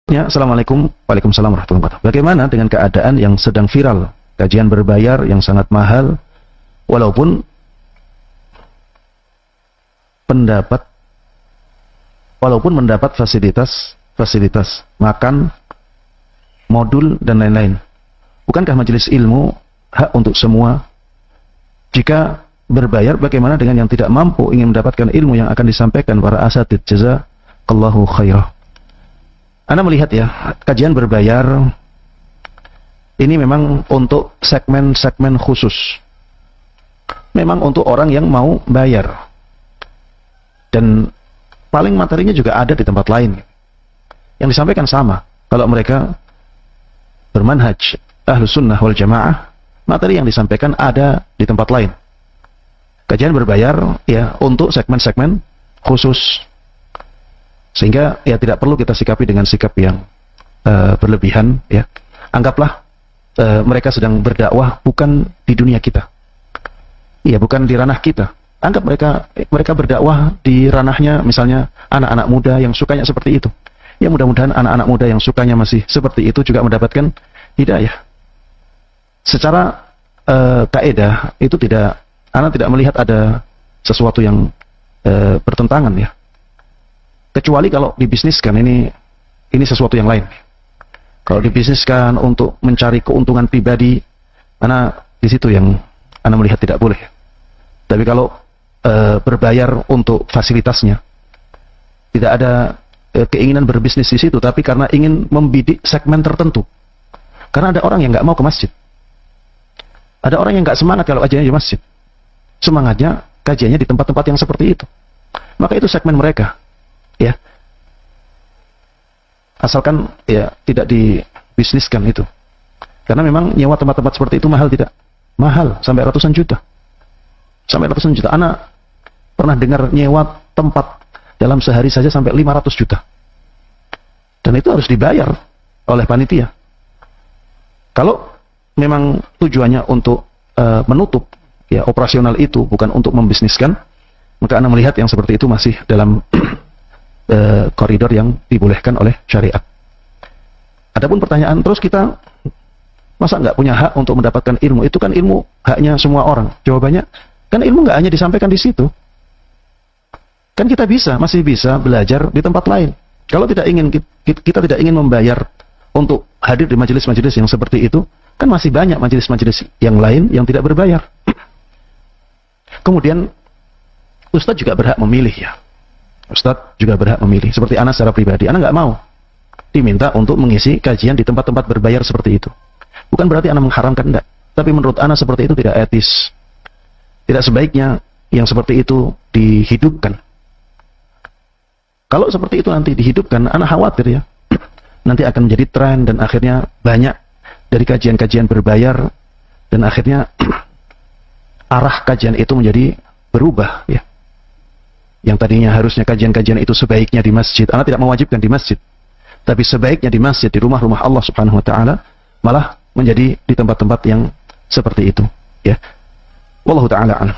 Ya, Assalamualaikum. Waalaikumsalam warahmatullahi wabarakatuh. Bagaimana dengan keadaan yang sedang viral, kajian berbayar yang sangat mahal, walaupun mendapat fasilitas makan, modul dan lain-lain. Bukankah majelis ilmu hak untuk semua? Jika berbayar, bagaimana dengan yang tidak mampu ingin mendapatkan ilmu yang akan disampaikan para asatidz? Jazakallahu khairah. Anda melihat ya, kajian berbayar ini memang untuk segmen-segmen khusus. Memang untuk orang yang mau bayar. Dan paling materinya juga ada di tempat lain. Yang disampaikan sama. Kalau mereka bermanhaj Ahlus Sunnah wal Jamaah, materi yang disampaikan ada di tempat lain. Kajian berbayar ya untuk segmen-segmen khusus. Sehingga ya tidak perlu kita sikapi dengan sikap yang berlebihan ya. Anggaplah mereka sedang berdakwah bukan di dunia kita. Iya, bukan di ranah kita. Anggap mereka berdakwah di ranahnya misalnya anak-anak muda yang sukanya seperti itu. Ya mudah-mudahan anak-anak muda yang sukanya masih seperti itu juga mendapatkan hidayah. Secara kaidah itu Anda tidak melihat ada sesuatu yang bertentangan ya. Kecuali kalau dibisniskan, ini sesuatu yang lain. Kalau dibisniskan untuk mencari keuntungan pribadi, di situ yang Anda melihat tidak boleh. Tapi kalau berbayar untuk fasilitasnya, tidak ada keinginan berbisnis di situ, tapi karena ingin membidik segmen tertentu. Karena ada orang yang nggak mau ke masjid, ada orang yang nggak semangat kalau kajiannya di masjid, semangatnya kajiannya di tempat-tempat yang seperti itu. Maka itu segmen mereka. Ya, asalkan ya tidak dibisniskan itu, karena memang nyewa tempat-tempat seperti itu mahal, tidak mahal sampai ratusan juta, Anak pernah dengar nyewa tempat dalam sehari saja sampai 500 juta, dan itu harus dibayar oleh panitia. Kalau memang tujuannya untuk menutup ya operasional itu, bukan untuk membisniskan, maka Anda melihat yang seperti itu masih dalam koridor yang dibolehkan oleh syariat. Adapun pertanyaan terus, kita masa nggak punya hak untuk mendapatkan ilmu? Itu kan ilmu haknya semua orang. Jawabannya kan ilmu nggak hanya disampaikan di situ. Kan kita masih bisa belajar di tempat lain. Kalau kita tidak ingin membayar untuk hadir di majelis-majelis yang seperti itu, kan masih banyak majelis-majelis yang lain yang tidak berbayar. Kemudian Ustadz juga berhak memilih ya. Ustadz juga berhak memilih. Seperti Ana secara pribadi, Ana nggak mau diminta untuk mengisi kajian di tempat-tempat berbayar seperti itu. Bukan berarti Ana mengharamkan, enggak. Tapi menurut Ana seperti itu tidak etis. Tidak sebaiknya yang seperti itu dihidupkan. Kalau seperti itu nanti dihidupkan, Ana khawatir ya, nanti akan menjadi tren dan akhirnya banyak dari kajian-kajian berbayar dan akhirnya arah kajian itu menjadi berubah ya. Yang tadinya harusnya kajian-kajian itu sebaiknya di masjid. Anda tidak mewajibkan di masjid, tapi sebaiknya di masjid, di rumah-rumah Allah Subhanahu wa taala, malah menjadi di tempat-tempat yang seperti itu ya. Wallahu taala a'lam.